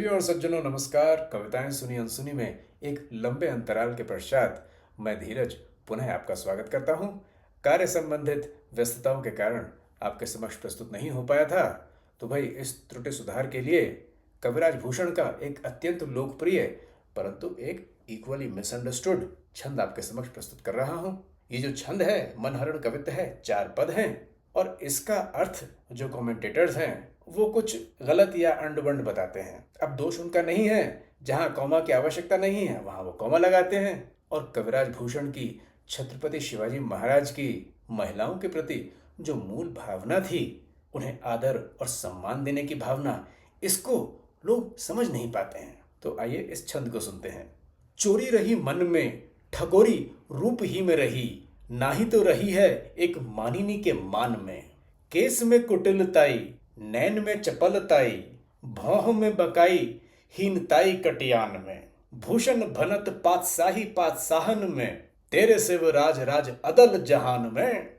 प्रिय और सज्जनों नमस्कार। कविताएं सुनी अनसुनी में एक लंबे अंतराल के पश्चात मैं धीरज पुनः आपका स्वागत करता हूं। कार्य संबंधित व्यस्तताओं के कारण आपके समक्ष प्रस्तुत नहीं हो पाया था, तो भाई इस त्रुटि सुधार के लिए कविराज भूषण का एक अत्यंत लोकप्रिय परंतु एक इक्वली मिसअंडरस्टूड छंद आपके समक्ष प्रस्तुत कर रहा हूं। ये जो छंद है मनहरण कवित्त है, 4 पद हैं और इसका अर्थ जो कमेंटेटर्स हैं वो कुछ गलत या अंड-बंड बताते हैं। अब दोष उनका नहीं है, जहां कॉमा की आवश्यकता नहीं है वहां वो कॉमा लगाते हैं। और कविराज भूषण की छत्रपति शिवाजी महाराज की महिलाओं के प्रति जो मूल भावना थी, उन्हें आदर और सम्मान देने की भावना, इसको लोग समझ नहीं पाते हैं। तो आइए इस छंद को सुनते हैं। चोरी रही मन में, ठगोरी रूप ही में रही, नाही तो रही है एक मानिनी के मान में। केस में कुटिलताई, नैन में चपलताई, भौह में बकाई, हीनताई कटियान में। भूषण भनत पातशाही पातशाहन में, तेरे सिव राज राज अदल जहान में।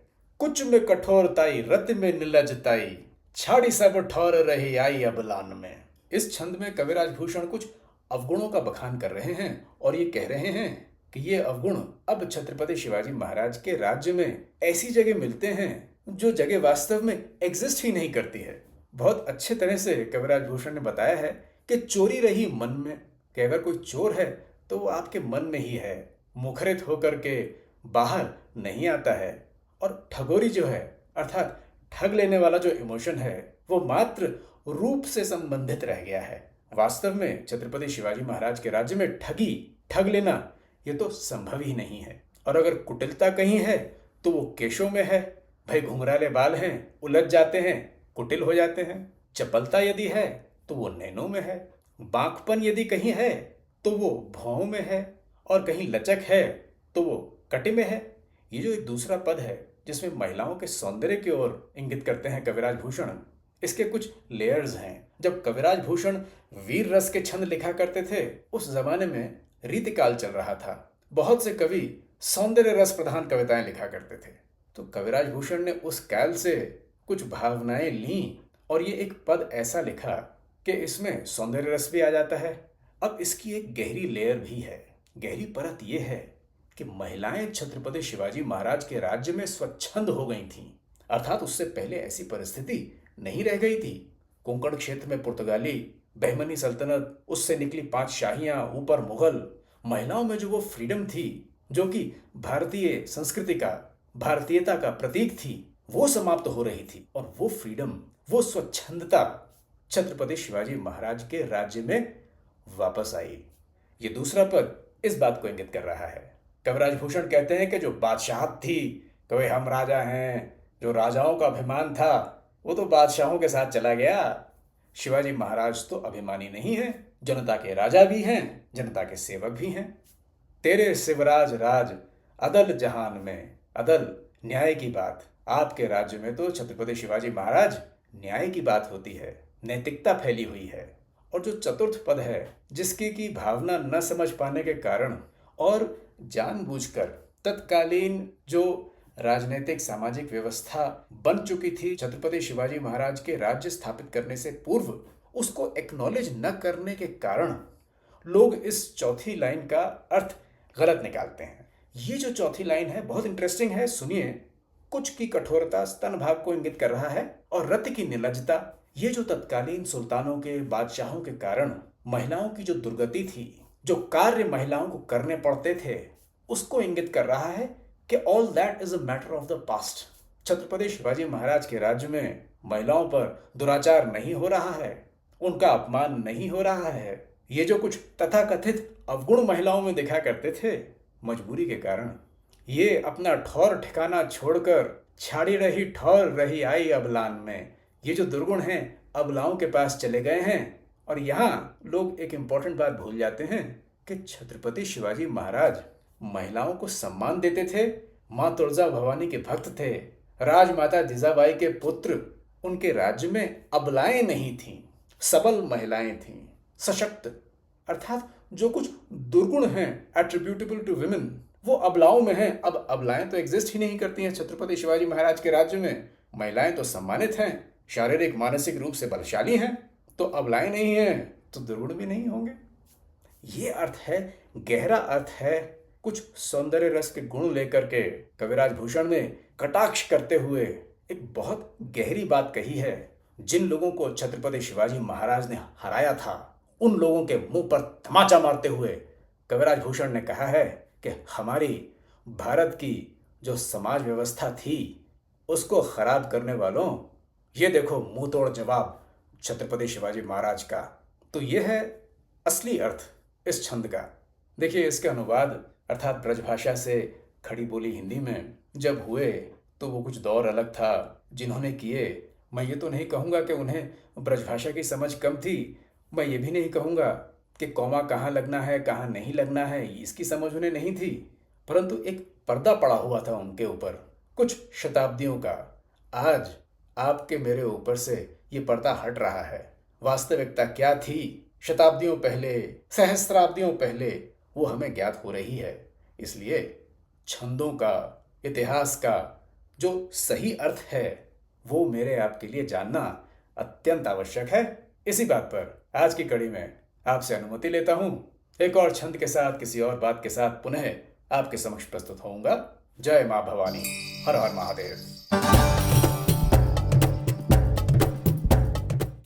कुछ में कठोरताई, रत में निलजताई, छाड़ी सब ठौर रही आई अबलान में। इस छंद में कविराज भूषण कुछ अवगुणों का बखान कर रहे हैं और ये कह रहे हैं कि ये अवगुण अब छत्रपति शिवाजी महाराज के राज्य में ऐसी जगह मिलते हैं जो जगह वास्तव में एग्जिस्ट ही नहीं करती है। बहुत अच्छे तरह से कविराज भूषण ने बताया है कि चोरी रही मन में, कि अगर कोई चोर है तो वो आपके मन में ही है, मुखरित होकर के बाहर नहीं आता है। और ठगोरी जो है अर्थात ठग लेने वाला जो इमोशन है वो मात्र रूप से संबंधित रह गया है। वास्तव में छत्रपति शिवाजी महाराज के राज्य में ठग लेना ये तो संभव ही नहीं है। और अगर कुटिलता कहीं है तो वो केशों में है। भाई घुंघराले बाल हैं, उलझ जाते हैं, कुटिल हो जाते हैं। चपलता यदि है तो वो नैनों में है। बांकपन यदि कहीं है तो वो भौं में है। और कहीं लचक है तो वो कटी में है। ये जो एक दूसरा पद है जिसमें महिलाओं के सौंदर्य की ओर इंगित करते हैं कविराज भूषण, इसके कुछ लेयर्स हैं। जब कविराज भूषण वीर रस के छंद लिखा करते थे उस जमाने में रीतिकाल चल रहा था। बहुत से कवि सौंदर्य रस प्रधान कविताएं लिखा करते थे। तो कविराज भूषण ने उस काल से कुछ भावनाएं लीं और ये एक पद ऐसा लिखा कि इसमें सौंदर्य रस भी आ जाता है। अब इसकी एक गहरी लेयर भी है। गहरी परत ये है कि महिलाएं छत्रपति शिवाजी महाराज के राज्य में स्वच्छंद हो गई थीं। अर्थात उससे पहले ऐसी परिस्थिति नहीं रह गई थी। कोंकण क्षेत्र में पुर्तगाली, बहमनी सल्तनत, उससे निकली 5 शाहियां, ऊपर मुगल। महिलाओं में जो वो फ्रीडम थी जो कि भारतीय संस्कृति का, भारतीयता का प्रतीक थी, वो समाप्त हो रही थी। और वो फ्रीडम, वो स्वच्छंदता छत्रपति शिवाजी महाराज के राज्य में वापस आई। ये दूसरा पद इस बात को इंगित कर रहा है। कविराज भूषण कहते हैं कि जो बादशाहत थी तो वे हम राजा हैं, जो राजाओं का अभिमान था वो तो बादशाहों के साथ चला गया। शिवाजी महाराज तो अभिमानी नहीं है, जनता के राजा भी हैं, जनता के सेवक भी हैं। तेरे शिवराज राज अदल जहान में, अदल न्याय की बात। आपके राज्य में तो छत्रपति शिवाजी महाराज न्याय की बात होती है, नैतिकता फैली हुई है। और जो चतुर्थ पद है जिसकी की भावना न समझ पाने के कारण और जानबूझकर तत्कालीन जो राजनीतिक सामाजिक व्यवस्था बन चुकी थी छत्रपति शिवाजी महाराज के राज्य स्थापित करने से पूर्व, उसको एक्नॉलेज न करने के कारण लोग इस चौथी लाइन का अर्थ गलत निकालते हैं। ये जो चौथी लाइन है बहुत इंटरेस्टिंग है, सुनिए। कुछ की कठोरता स्तन भाग को इंगित कर रहा है और रत की निलजता, ये जो तत्कालीन सुल्तानों के, बादशाहों के कारण महिलाओं की जो दुर्गति थी, जो कार्य महिलाओं को करने पड़ते थे, उसको इंगित कर रहा है कि all that is a matter of the past. Chhatrapati Shivaji Maharaj के राज्य में महिलाओं पर दुराचार नहीं हो रहा है, उनका अपमान नहीं हो रहा है। ये जो कुछ तथाकथित अवगुण महिलाओं में दिखा करते थे, मजबूरी के कारण ये अपना ठौर ठिकाना छोड़कर छाड़ी रही ठौर रही आई अबलान में, ये जो दुर्गुण हैं अबलाओं के पास चले गए हैं। और यहाँ लोग एक इंपॉर्टेंट बात भूल जाते हैं कि छत्रपति शिवाजी महाराज महिलाओं को सम्मान देते थे, माँ तुलजा भवानी के भक्त थे, राजमाता जिजाबाई के पुत्र। उनके राज्य में अबलाएं नहीं थीं, सबल महिलाएं थीं, सशक्त। अर्थात जो कुछ दुर्गुण हैं एट्रीब्यूटेबल टू विमेन वो अबलाओं में हैं। अब अबलाएं तो एग्जिस्ट ही नहीं करती हैं छत्रपति शिवाजी महाराज के राज्य में। महिलाएं तो सम्मानित हैं, शारीरिक मानसिक रूप से बलशाली हैं, तो अबलाएं नहीं हैं तो दुर्गुण भी नहीं होंगे। ये अर्थ है, गहरा अर्थ है। कुछ सौंदर्य रस के गुण लेकर के कविराज भूषण ने कटाक्ष करते हुए एक बहुत गहरी बात कही है। जिन लोगों को छत्रपति शिवाजी महाराज ने हराया था, उन लोगों के मुंह पर तमाचा मारते हुए कविराज भूषण ने कहा है कि हमारी भारत की जो समाज व्यवस्था थी उसको खराब करने वालों, ये देखो मुंह तोड़ जवाब छत्रपति शिवाजी महाराज का। तो यह है असली अर्थ इस छंद का। देखिए, इसके अनुवाद अर्थात ब्रजभाषा से खड़ी बोली हिंदी में जब हुए तो वो कुछ दौर अलग था जिन्होंने किए। मैं ये तो नहीं कहूँगा कि उन्हें ब्रजभाषा की समझ कम थी, मैं ये भी नहीं कहूँगा कि कौमा कहाँ लगना है कहाँ नहीं लगना है इसकी समझ उन्हें नहीं थी, परंतु एक पर्दा पड़ा हुआ था उनके ऊपर कुछ शताब्दियों का। आज आपके मेरे ऊपर से ये पर्दा हट रहा है। वास्तविकता क्या थी शताब्दियों पहले, सहस्त्राब्दियों पहले, वो हमें ज्ञात हो रही है। इसलिए छंदों का, इतिहास का जो सही अर्थ है वो मेरे आपके लिए जानना अत्यंत आवश्यक है। इसी बात पर आज की कड़ी में आपसे अनुमति लेता हूं। एक और छंद के साथ, किसी और बात के साथ पुनः आपके समक्ष प्रस्तुत होऊंगा। जय मां भवानी, हर हर महादेव।